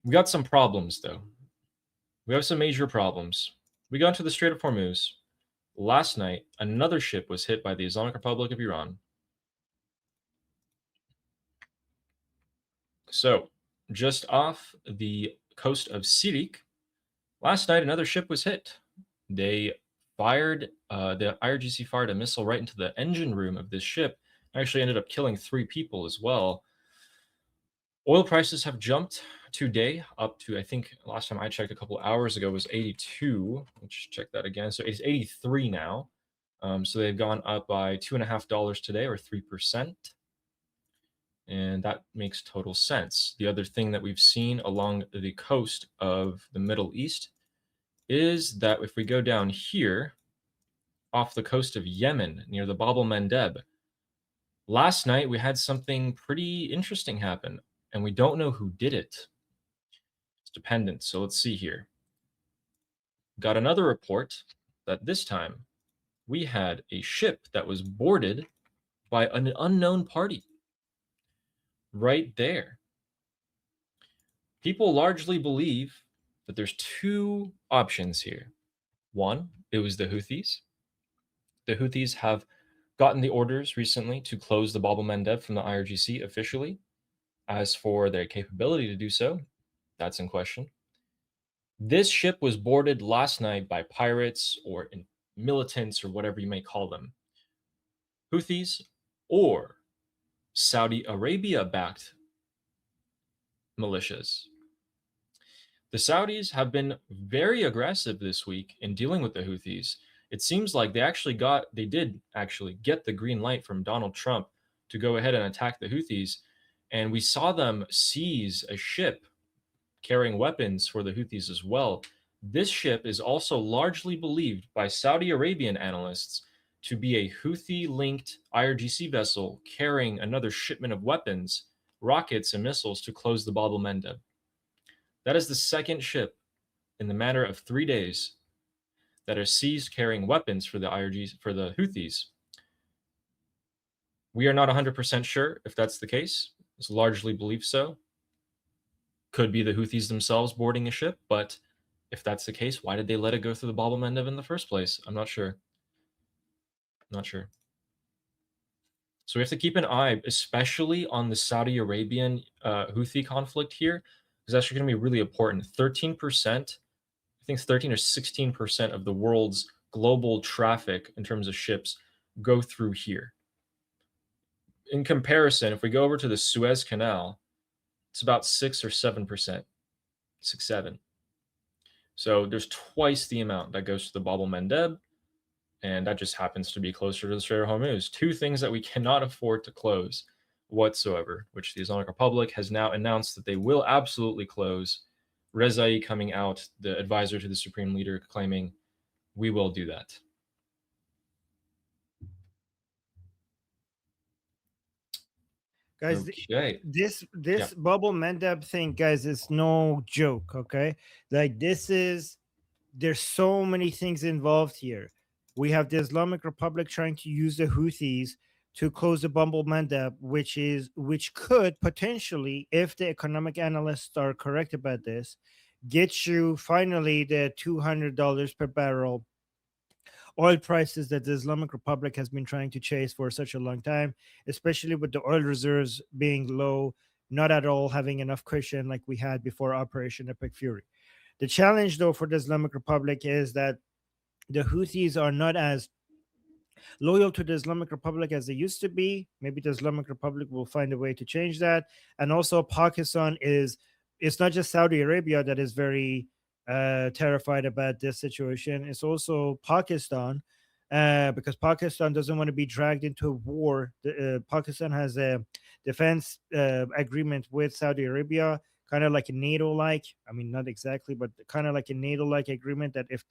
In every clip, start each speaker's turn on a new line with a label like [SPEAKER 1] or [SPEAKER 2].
[SPEAKER 1] We got some problems, though. We have some major problems. We got into the Strait of Hormuz. Last night, another ship was hit by the Islamic Republic of Iran. So, just off the coast of Sirik, last night another ship was hit. They fired, the IRGC fired a missile right into the engine room of this ship. Actually ended up killing 3 people as well. Oil prices have jumped today up to, I think last time I checked a couple hours ago was 82. Let's check that again. So it's 83 now. So they've gone up by $2.50 today, or 3%. And that makes total sense. The other thing that we've seen along the coast of the Middle East is that if we go down here off the coast of Yemen near the Bab el-Mandeb, last night we had something pretty interesting happen, and we don't know who did it. It's dependent. So let's see here. Got another report that this time we had a ship that was boarded by an unknown party right there. People largely believe that there's 2 options here. One, it was the Houthis. The Houthis have gotten the orders recently to close the Bab el-Mandeb from the IRGC officially. As for their capability to do so, that's in question. This ship was boarded last night by pirates or militants or whatever you may call them. Houthis or Saudi Arabia-backed militias. The Saudis have been very aggressive this week in dealing with the Houthis. It seems like they did actually get the green light from Donald Trump to go ahead and attack the Houthis. And we saw them seize a ship carrying weapons for the Houthis as well. This ship is also largely believed by Saudi Arabian analysts to be a Houthi-linked IRGC vessel carrying another shipment of weapons, rockets, and missiles to close the Bab el-Mandeb. That is the second ship in the matter of 3 days that are seized carrying weapons for the Houthis. We are not 100% sure if that's the case. It's largely believed so. Could be the Houthis themselves boarding a ship, but if that's the case, why did they let it go through the Bab el-Mandeb in the first place? I'm not sure. Not sure. So we have to keep an eye, especially on the Saudi Arabian Houthi conflict here, because that's going to be really important. 13%, I think 13 or 16% of the world's global traffic in terms of ships go through here. In comparison, if we go over to the Suez Canal, it's about 6 or 7%, 6, 7. So there's twice the amount that goes to the Bab el-Mandeb, and that just happens to be closer to the Strait of Hormuz. 2 things that we cannot afford to close whatsoever, which the Islamic Republic has now announced that they will absolutely close. Rezai coming out, the advisor to the supreme leader, claiming, we will do that.
[SPEAKER 2] Guys,
[SPEAKER 1] okay.
[SPEAKER 2] this Bab el-Mandeb thing, guys, is no joke. Okay, like there's so many things involved here. We have the Islamic Republic trying to use the Houthis to close the Bab el-Mandeb, which could potentially, if the economic analysts are correct about this, get you finally the $200 per barrel oil prices that the Islamic Republic has been trying to chase for such a long time, especially with the oil reserves being low, not at all having enough cushion like we had before Operation Epic Fury. The challenge, though, for the Islamic Republic is that the Houthis are not as loyal to the Islamic Republic as they used to be. Maybe the Islamic Republic will find a way to change that. And also, Pakistan it's not just Saudi Arabia that is very terrified about this situation. It's also Pakistan, because Pakistan doesn't want to be dragged into a war. Pakistan has a defense agreement with Saudi Arabia, kind of like a NATO-like. I mean, not exactly, but kind of like a NATO-like agreement that if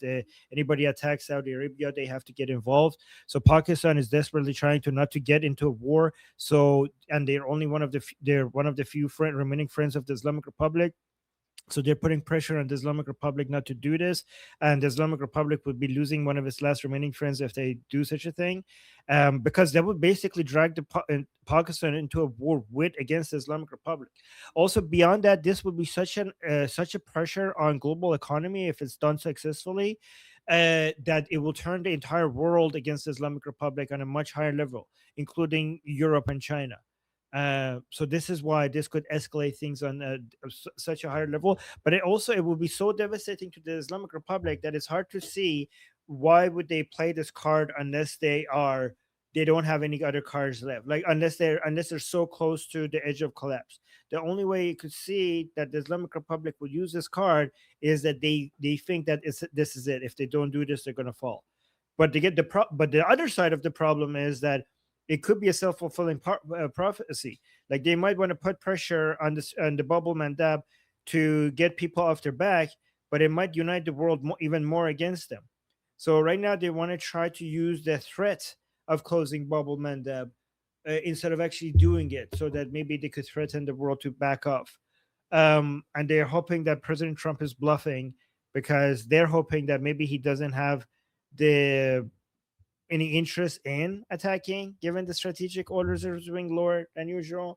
[SPEAKER 2] anybody attacks Saudi Arabia, they have to get involved. So Pakistan is desperately trying to not to get into a war. So, and they're only one of the few remaining friends of the Islamic Republic. So they're putting pressure on the Islamic Republic not to do this, and the Islamic Republic would be losing one of its last remaining friends if they do such a thing, because that would basically drag Pakistan into a war with against the Islamic Republic. Also, beyond that, this would be such a pressure on global economy if it's done successfully, that it will turn the entire world against the Islamic Republic on a much higher level, including Europe and China. So this is why this could escalate things on such a higher level. But it will be so devastating to the Islamic Republic that it's hard to see why would they play this card unless they don't have any other cards left. Like unless they're so close to the edge of collapse. The only way you could see that the Islamic Republic would use this card is that they think that this is it. If they don't do this, they're gonna fall. But but the other side of the problem is that it could be a self-fulfilling prophecy. Like they might want to put pressure on the bubble mandab to get people off their back, but it might unite the world even more against them. So right now they want to try to use the threat of closing bubble mandab instead of actually doing it, so that maybe they could threaten the world to back off. And they're hoping that President Trump is bluffing, because they're hoping that maybe he doesn't have the any interest in attacking, given the strategic orders are being lower than usual.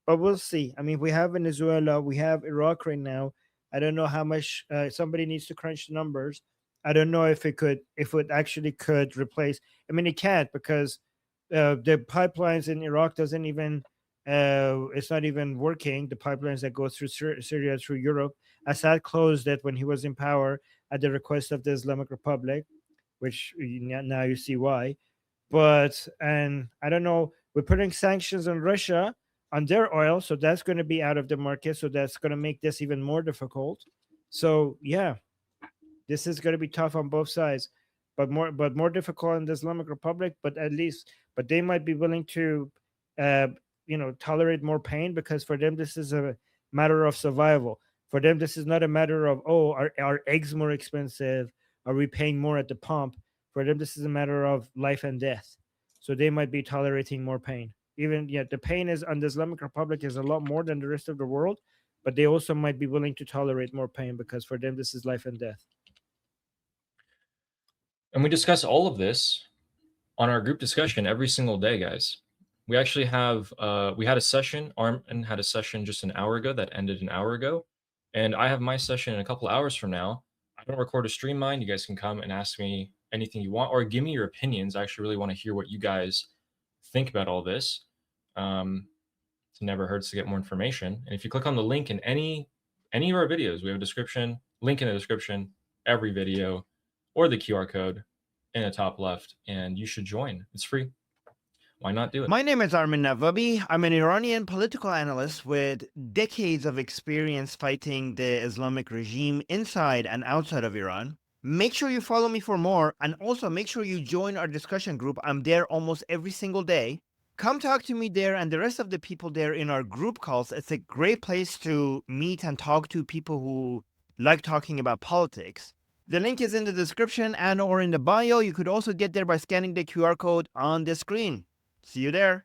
[SPEAKER 2] But we'll see. I mean, we have Venezuela, we have Iraq right now. I don't know how much somebody needs to crunch the numbers. I don't know if it actually could replace. I mean, it can't, because the pipelines in Iraq doesn't even. It's not even working. The pipelines that go through Syria through Europe. Assad closed it when he was in power at the request of the Islamic Republic, which now you see why. And I don't know, we're putting sanctions on Russia on their oil, so that's going to be out of the market. So that's going to make this even more difficult. So yeah, this is going to be tough on both sides, but more difficult in the Islamic Republic. But they might be willing to, tolerate more pain, because for them this is a matter of survival. For them, this is not a matter of, oh, are eggs more expensive? Are we paying more at the pump? For them, this is a matter of life and death. So they might be tolerating more pain. Even the pain is on the Islamic Republic is a lot more than the rest of the world, but they also might be willing to tolerate more pain, because for them this is life and death.
[SPEAKER 1] And we discuss all of this on our group discussion every single day, guys. We actually have we had a session. Armin had a session just an hour ago that ended an hour ago, and I have my session in a couple hours from now. I don't record a stream mine. You guys can come and ask me anything you want, or give me your opinions. I actually really want to hear what you guys think about all this. It never hurts to get more information. And if you click on the link in any of our videos, we have a description, link in the description, every video, or the QR code in the top left, and you should join. It's free. Why not do it?
[SPEAKER 3] My name is Armin Navabi. I'm an Iranian political analyst with decades of experience fighting the Islamic regime inside and outside of Iran. Make sure you follow me for more, and also make sure you join our discussion group. I'm there almost every single day. Come talk to me there and the rest of the people there in our group calls. It's a great place to meet and talk to people who like talking about politics. The link is in the description and or in the bio. You could also get there by scanning the QR code on the screen. See you there.